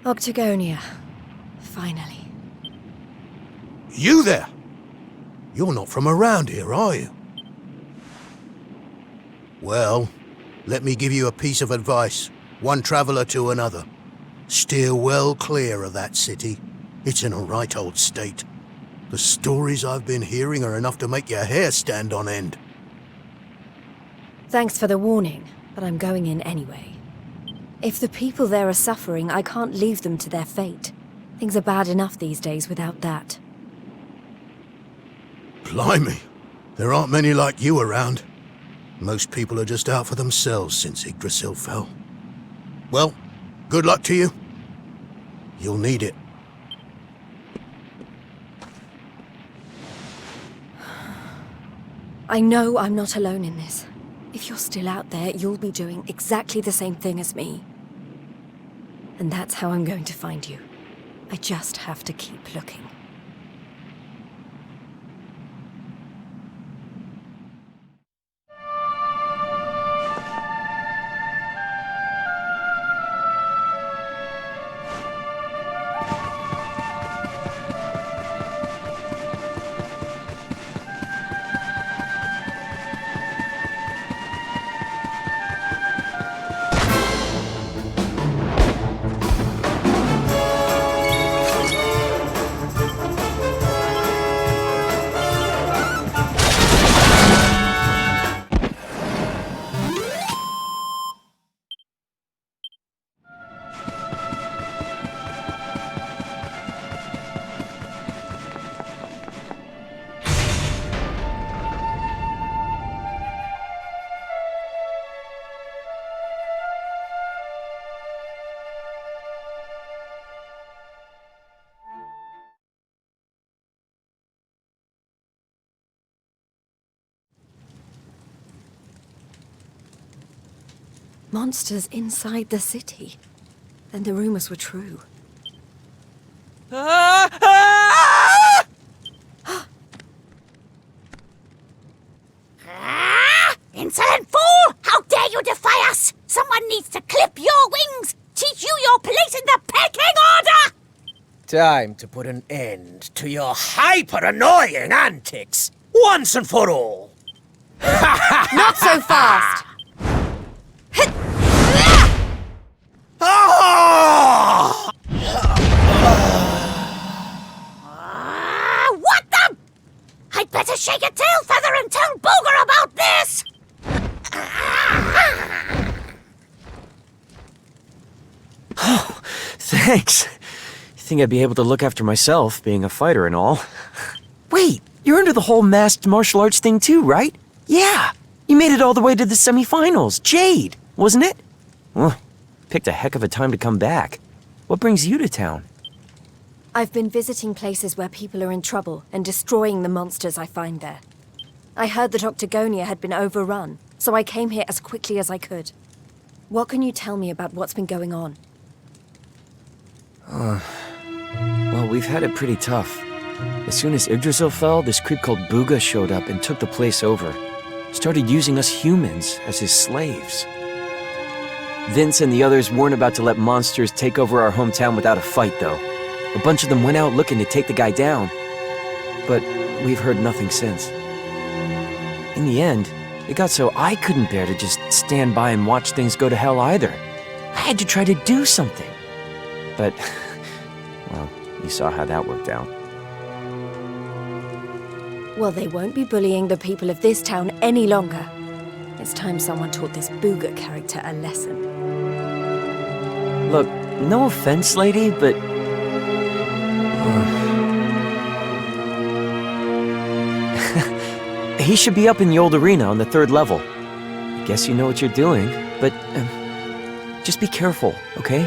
Octagonia. Finally. You there? You're not from around here, are you? Well, let me give you a piece of advice, one traveller to another. Steer well clear of that city. It's in a right old state. The stories I've been hearing are enough to make your hair stand on end. Thanks for the warning, but I'm going in anyway. If the people there are suffering, I can't leave them to their fate. Things are bad enough these days without that. Blimey, there aren't many like you around. Most people are just out for themselves since Yggdrasil fell. Well, good luck to you. You'll need it. I know I'm not alone in this. If you're still out there, you'll be doing exactly the same thing as me. And that's how I'm going to find you. I just have to keep looking. Monsters inside the city. Then the rumors were true. Insolent fool! How dare you defy us! Someone needs to clip your wings! Teach you your place in the pecking order! Time to put an end to your hyper-annoying antics, once and for all. Not so fast! What the? I'd better shake a tail feather and tell Booger about this! Oh, thanks. You think I'd be able to look after myself, being a fighter and all. Wait, you're into the whole masked martial arts thing too, right? Yeah, you made it all the way to the semifinals. Jade, wasn't it? Well, picked a heck of a time to come back. What brings you to town? I've been visiting places where people are in trouble and destroying the monsters I find there. I heard that Octagonia had been overrun, so I came here as quickly as I could. What can you tell me about what's been going on? Well, we've had it pretty tough. As soon as Yggdrasil fell, this creep called Booga showed up and took the place over. Started using us humans as his slaves. Vince and the others weren't about to let monsters take over our hometown without a fight, though. A bunch of them went out looking to take the guy down. But we've heard nothing since. In the end, it got so I couldn't bear to just stand by and watch things go to hell either. I had to try to do something. But, well, you saw how that worked out. Well, they won't be bullying the people of this town any longer. It's time someone taught this Booga character a lesson. Look, no offense, lady, but... he should be up in the old arena on the 3rd level. I guess you know what you're doing, but just be careful, okay?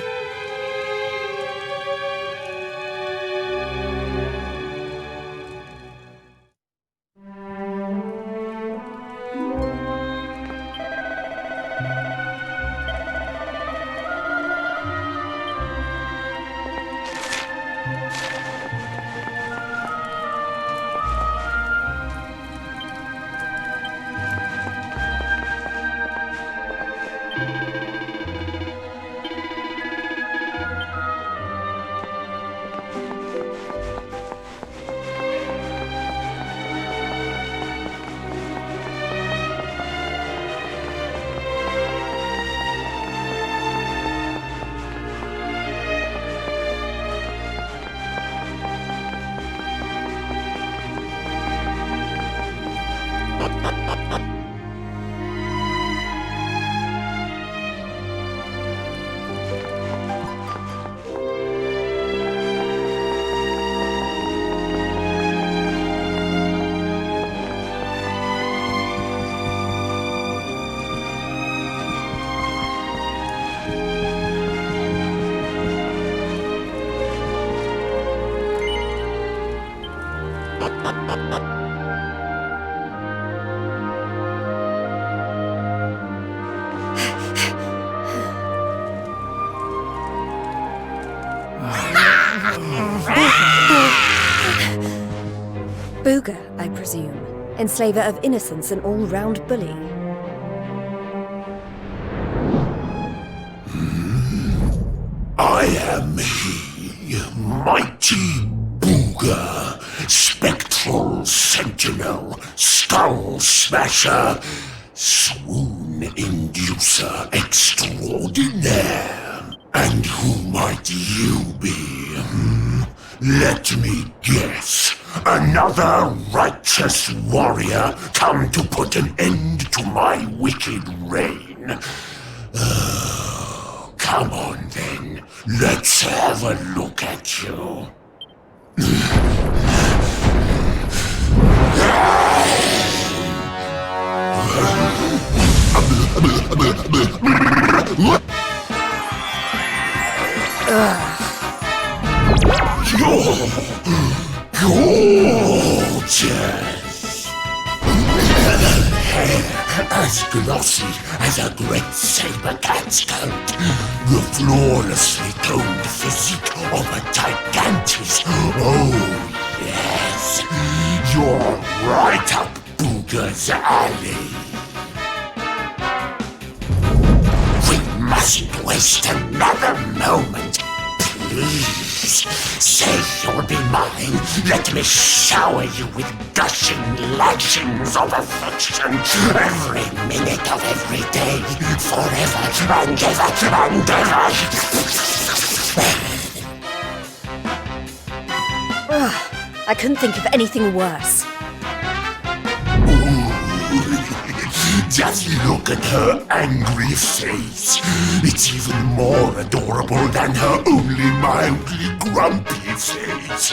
Booga, I presume. Enslaver of innocence and all-round bully. I am he, mighty Booga, spectral sentinel, skull smasher, swoon inducer extraordinaire. And who might you be? Let me guess. Another righteous warrior come to put an end to my wicked reign. Come on then, let's have a look at you. You're gorgeous. Hair as glossy as a great saber cat's coat. The flawlessly toned physique of a gigantus. Oh, yes. You're right up Booga's alley. We mustn't waste another moment. Please, say you'll be mine. Let me shower you with gushing lashings of affection. Every minute of every day, forever and ever and ever. I couldn't think of anything worse. Just look at her angry face. It's even more adorable than her only mildly grumpy face.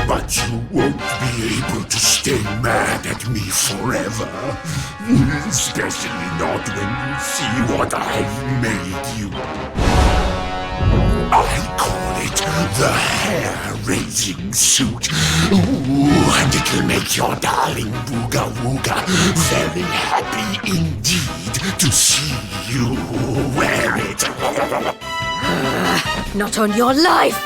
But you won't be able to stay mad at me forever. Especially not when you see what I've made you. I call it the hair-raising suit. Ooh, and it'll make your darling Booga Wooga very happy indeed to see you wear it. Not on your life!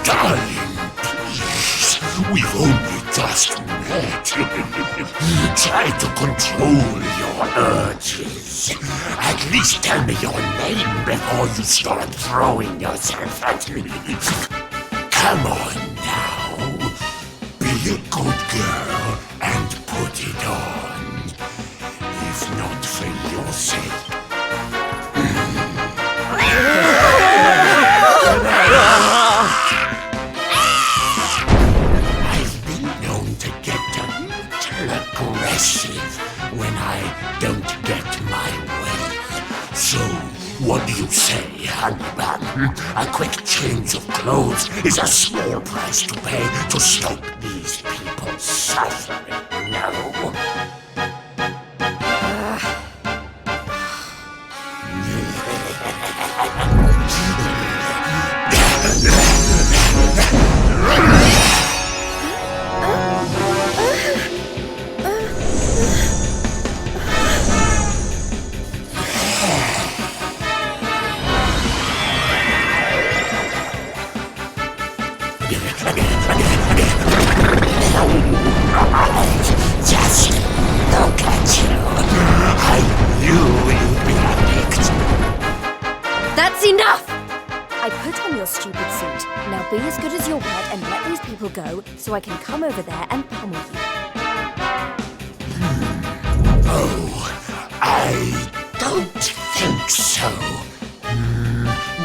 Darling, please, we've only just met. Try to control your urges. At least tell me your name before you start throwing yourself at me. Come on now. Be a good girl and put it on. If not for your sake. I've been known to get a little aggressive when I don't get my way. So, what do you say, honey bun? A quick change of clothes is a small price to pay to stop these people suffering, no? Just look at you. I knew you'd be picked. That's enough! I put on your stupid suit. Now be as good as your word and let these people go so I can come over there and pummel you. Oh, I don't think so.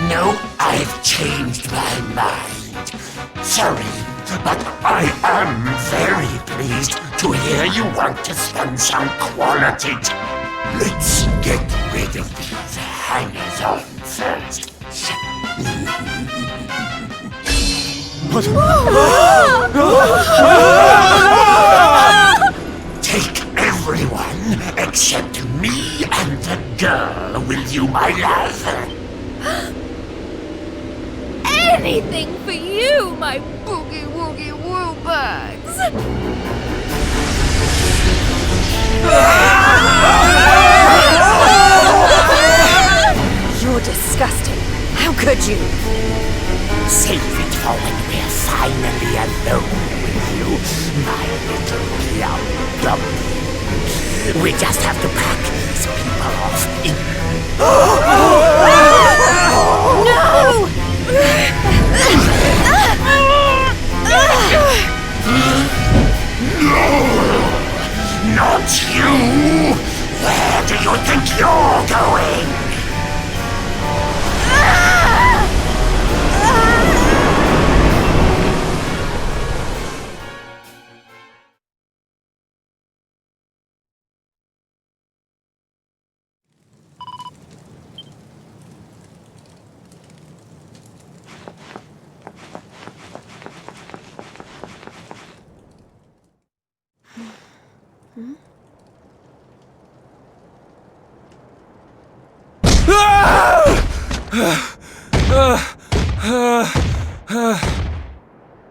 No, I've changed my mind. Sorry, but I am very pleased to hear you want to spend some quality time. Let's get rid of these hangers-on first. Take everyone except me and the girl with you, my love. Anything for you, my boogie-woogie-woo bugs! We just have to pack some people off in... Not you! Where do you think you're going?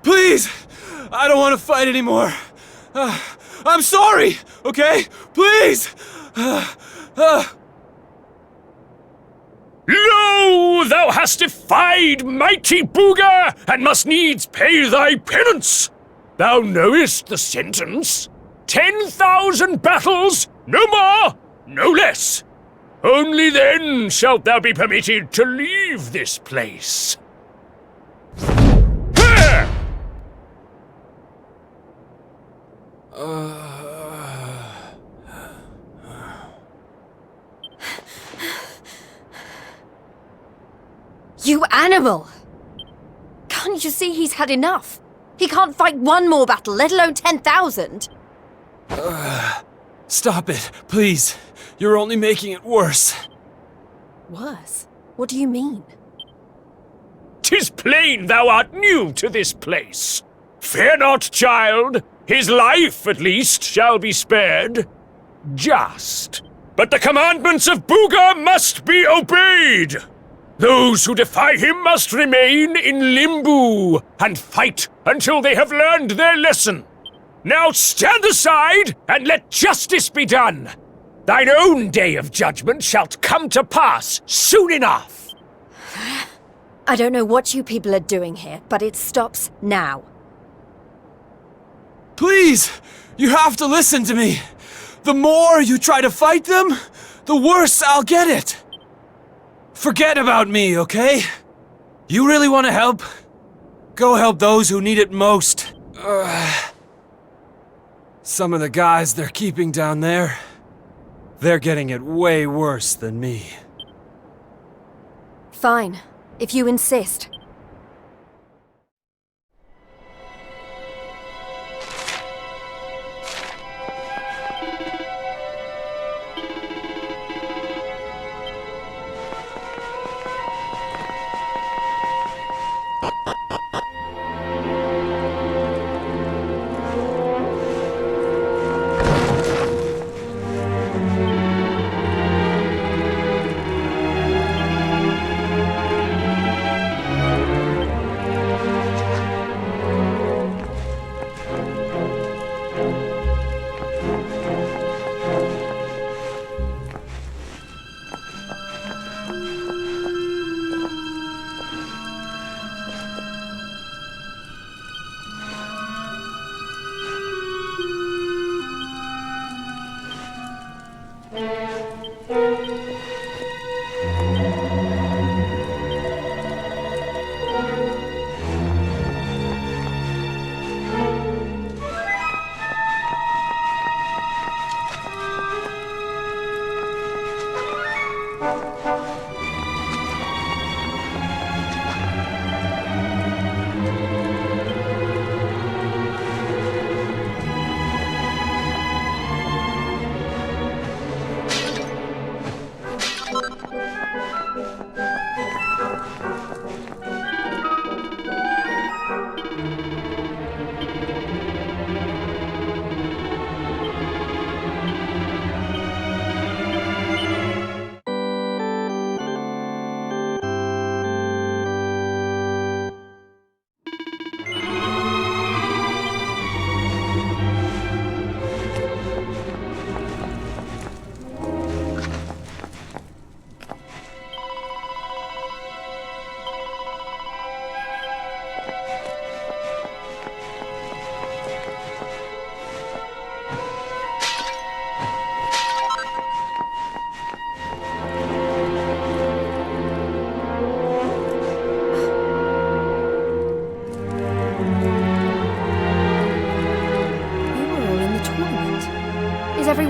Please! I don't want to fight anymore. I'm sorry, okay? Please! Lo, thou hast defied mighty Booga, and must needs pay thy penance. Thou knowest the sentence. 10,000 battles, no more, no less. Only then shalt thou be permitted to leave this place. Here! You animal! Can't you see he's had enough? He can't fight one more battle, let alone 10,000. Stop it, please. You're only making it worse. Worse? What do you mean? 'Tis plain thou art new to this place. Fear not, child. His life, at least, shall be spared. Just. But the commandments of Booga must be obeyed. Those who defy him must remain in limbo and fight until they have learned their lesson. Now stand aside and let justice be done. Thine own day of judgment shalt come to pass soon enough. I don't know what you people are doing here, but it stops now. Please! You have to listen to me. The more you try to fight them, the worse I'll get it. Forget about me, okay? You really want to help? Go help those who need it most. Some of the guys they're keeping down there, they're getting it way worse than me. Fine, if you insist.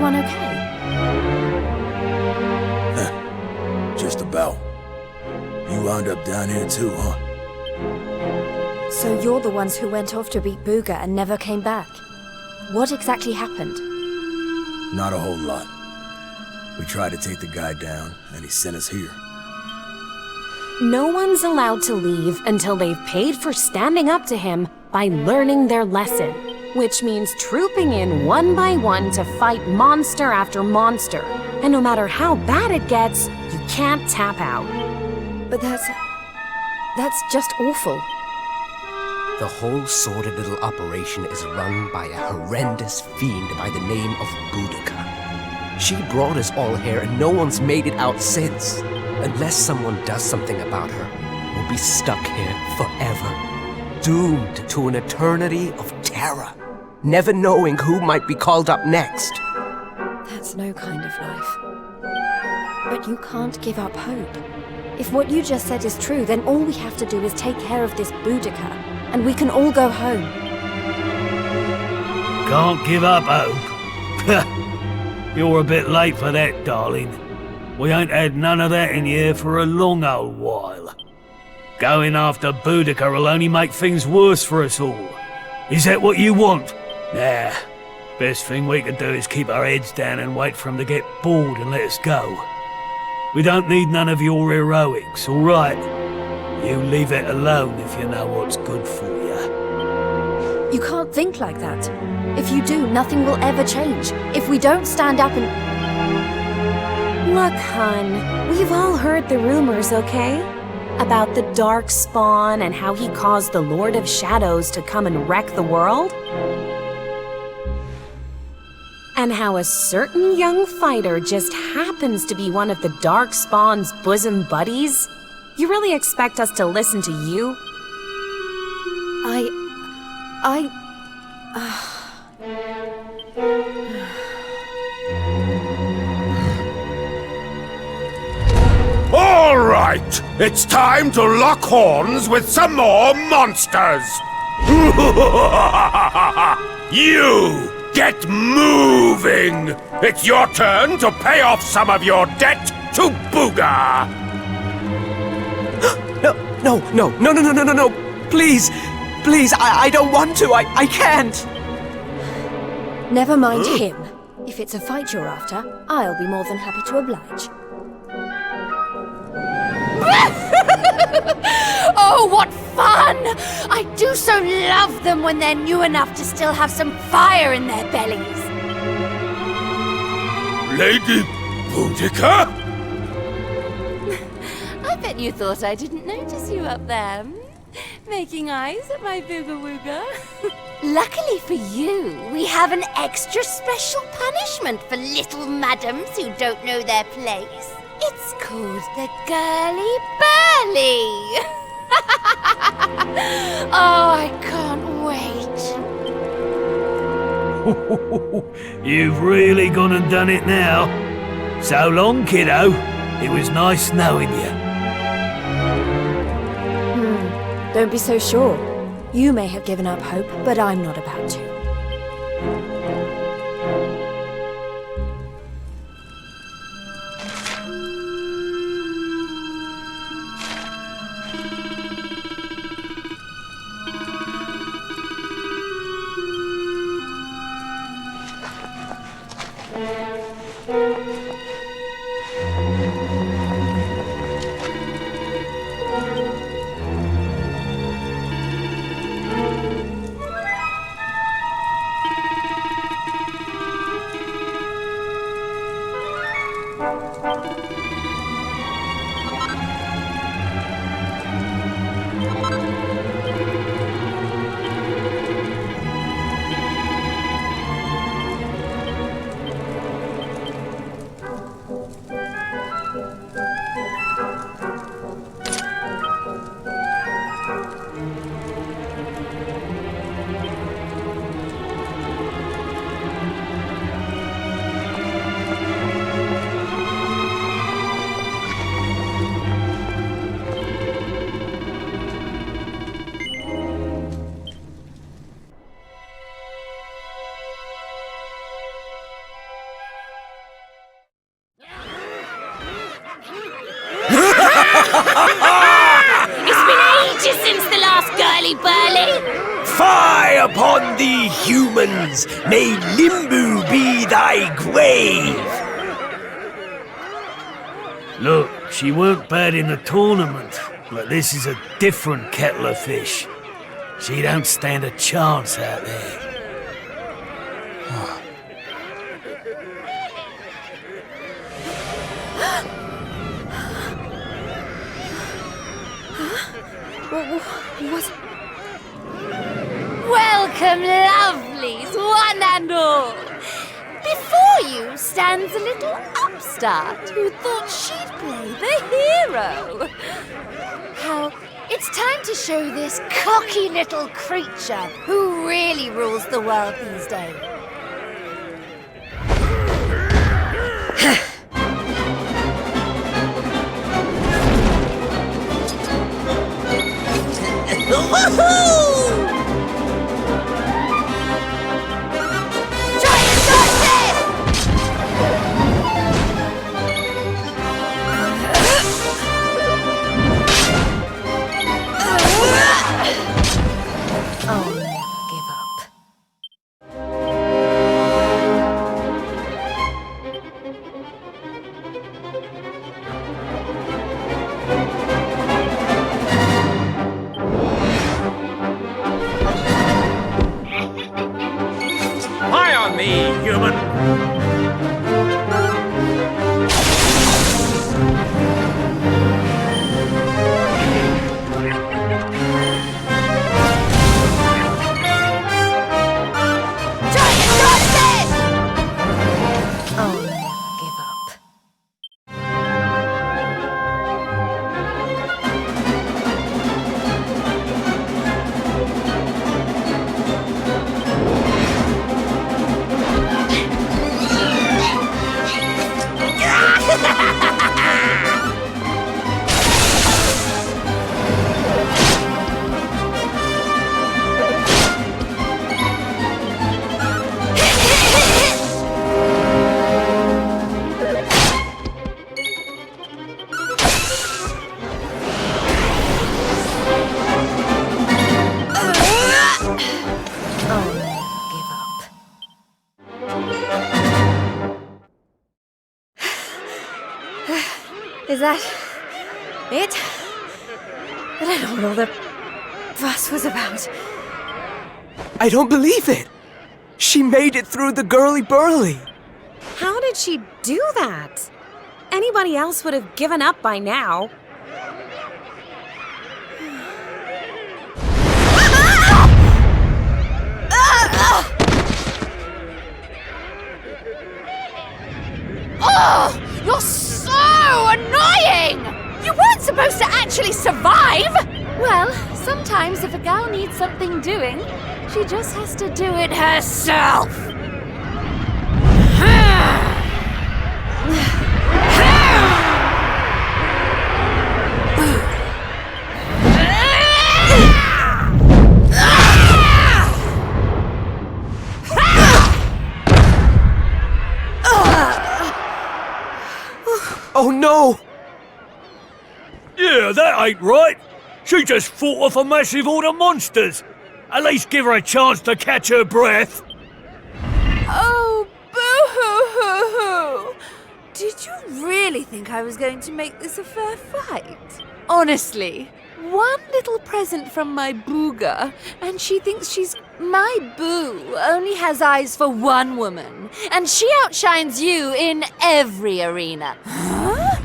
everyone okay? Just about. You wound up down here too, huh? So you're the ones who went off to beat Booga and never came back. What exactly happened? Not a whole lot. We tried to take the guy down, and he sent us here. No one's allowed to leave until they've paid for standing up to him by learning their lesson, which means trooping in one by one to fight monster after monster. And no matter how bad it gets, you can't tap out. But that's just awful. The whole sordid little operation is run by a horrendous fiend by the name of Boudica. She brought us all here and no one's made it out since. Unless someone does something about her, we'll be stuck here forever. Doomed to an eternity of terror. Never knowing who might be called up next. That's no kind of life. But you can't give up hope. If what you just said is true, then all we have to do is take care of this Boudica, and we can all go home. Can't give up hope. You're a bit late for that, darling. We ain't had none of that in here for a long old while. Going after Boudica will only make things worse for us all. Is that what you want? Nah. Best thing we can do is keep our heads down and wait for him to get bored and let us go. We don't need none of your heroics, all right? You leave it alone if you know what's good for you. You can't think like that. If you do, nothing will ever change. If we don't stand up and... Look, hun, we've all heard the rumors, okay? About the Dark Spawn and how he caused the Lord of Shadows to come and wreck the world? And how a certain young fighter just happens to be one of the Dark Spawn's bosom buddies? You really expect us to listen to you? All right, it's time to lock horns with some more monsters. You get moving. It's your turn to pay off some of your debt to Booga. No. Please, I don't want to. I can't. Never mind him. If it's a fight you're after, I'll be more than happy to oblige. Oh, what fun! I do so love them when they're new enough to still have some fire in their bellies. Lady Boudica? I bet you thought I didn't notice you up there. Making eyes at my booga wooga. Luckily for you, we have an extra special punishment for little madams who don't know their place. It's called the Girly Burly. Oh, I can't wait. You've really gone and done it now. So long, kiddo. It was nice knowing you. Don't be so sure. You may have given up hope, but I'm not about to. Really? Fie upon thee, humans! May Limbo be thy grave! Look, she weren't bad in the tournament, but this is a different kettle of fish. She don't stand a chance out there. What? Welcome, lovelies, one and all. Before you stands a little upstart who thought she'd play the hero. How it's time to show this cocky little creature who really rules the world these days. Is that it? I don't know what all the fuss was about. I don't believe it! She made it through the girly-burly! How did she do that? Anybody else would have given up by now. Oh, you're so annoying! You weren't supposed to actually survive! Well, sometimes if a girl needs something doing, she just has to do it herself. Oh no! Yeah, that ain't right. She just fought off a massive horde of monsters. At least give her a chance to catch her breath. Oh, boo-hoo-hoo-hoo! Did you really think I was going to make this a fair fight? Honestly, one little present from my booger, and she thinks she's... My boo only has eyes for one woman, and she outshines you in every arena. Huh?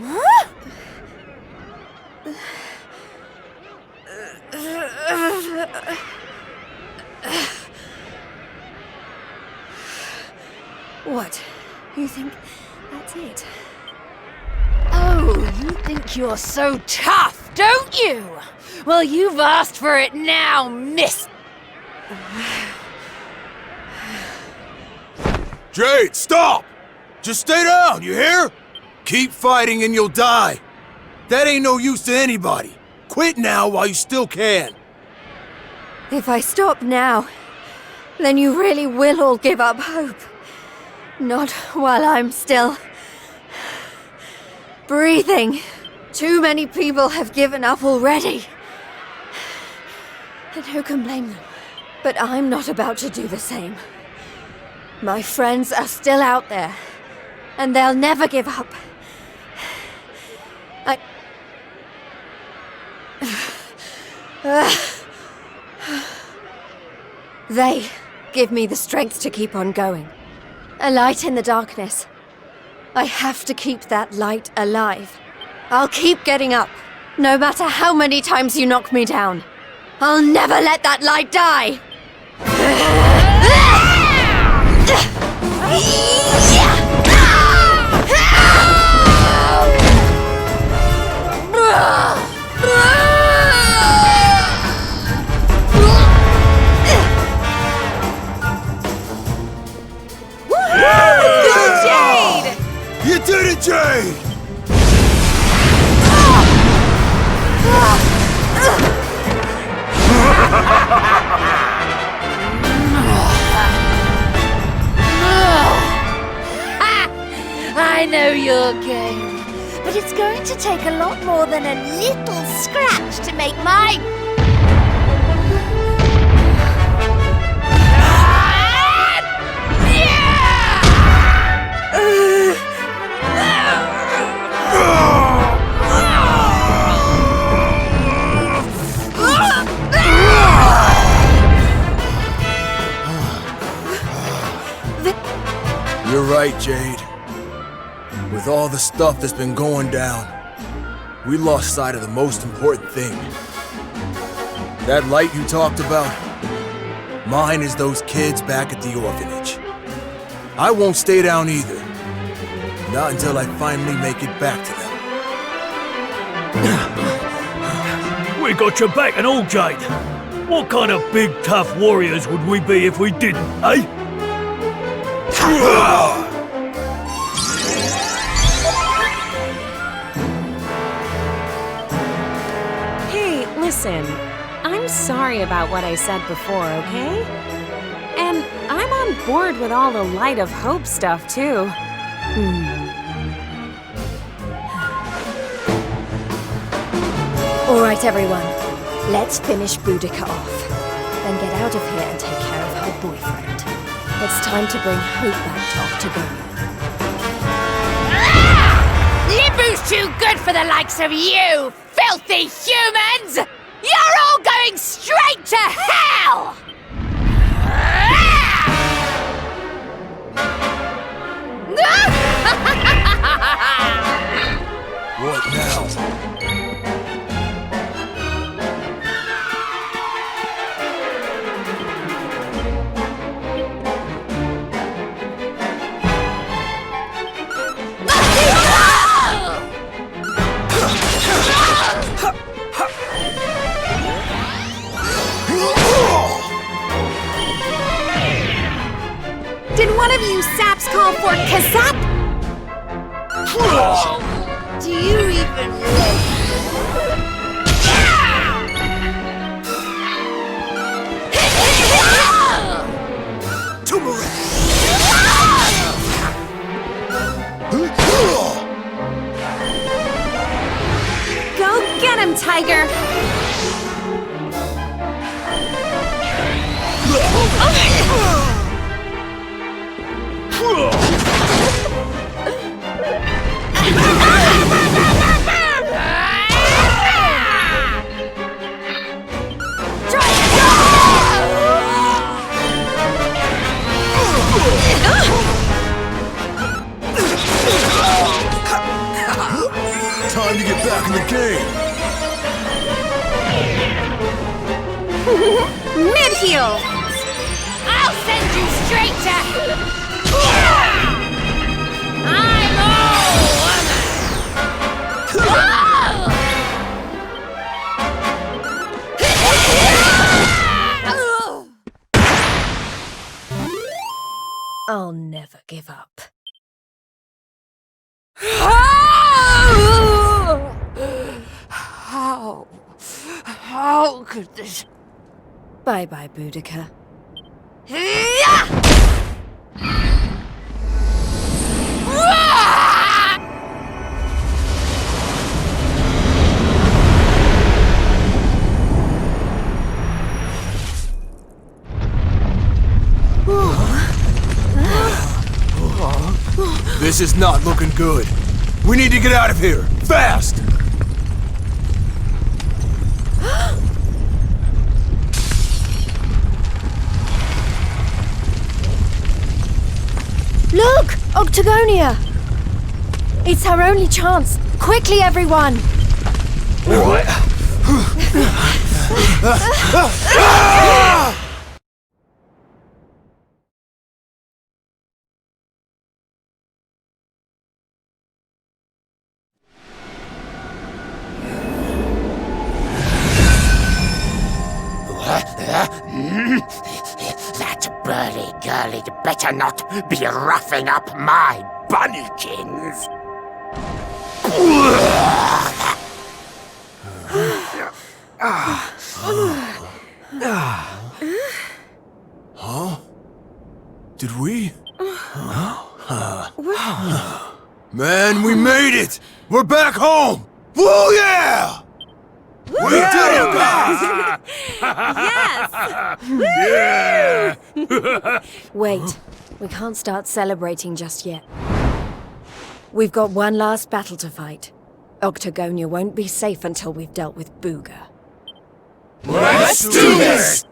Huh? What? You think that's it? Oh, you think you're so tough, don't you? Well, you've asked for it now, miss. Jade, stop! Just stay down, you hear? Keep fighting and you'll die. That ain't no use to anybody. Quit now while you still can. If I stop now, then you really will all give up hope. Not while I'm still breathing. Too many people have given up already. And who can blame them? But I'm not about to do the same. My friends are still out there, and they'll never give up. They give me the strength to keep on going. A light in the darkness. I have to keep that light alive. I'll keep getting up, no matter how many times you knock me down. I'll never let that light die! Jade! You did it, Jade! I know your game, but it's going to take a lot more than a little scratch to make my... You're right, Jade. With all the stuff that's been going down, we lost sight of the most important thing. That light you talked about, mine is those kids back at the orphanage. I won't stay down either. Not until I finally make it back to them. We got your back and all, Jade. What kind of big, tough warriors would we be if we didn't, eh? Hey, listen. I'm sorry about what I said before, okay? And I'm on board with all the Light of Hope stuff, too. All right, everyone. Let's finish Boudica off. Then get out of here and take care of her boyfriend. It's time to bring hope back to Octagonia. Limbu's too good for the likes of you, filthy humans! You're all going straight to hell! What now? Did one of you saps call for Kazap? Do you even know? Go get him, Tiger! Time to get back in the game! Mid-heel! I'll send you straight to... I'm all woman! I'll never give up. How could this... Bye-bye, Boudica. This is not looking good. We need to get out of here, fast! Look! Octagonia! It's our only chance. Quickly, everyone! What? That burly-girly better not be roughing up my bunnykins. Huh? Did we? Man, we made it! We're back home! Woo yeah! We did it, guys! Yeah! Wait, we can't start celebrating just yet. We've got one last battle to fight. Octagonia won't be safe until we've dealt with Booga. Let's do this!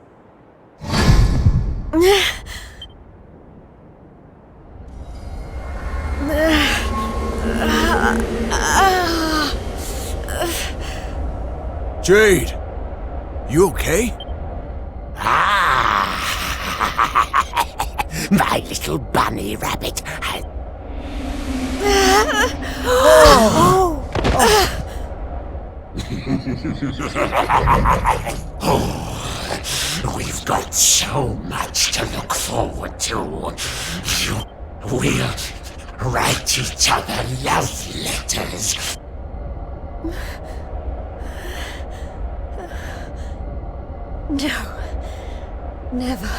Jade, you okay? My little bunny rabbit has... We've got so much to look forward to. We'll write each other love letters. No. Never.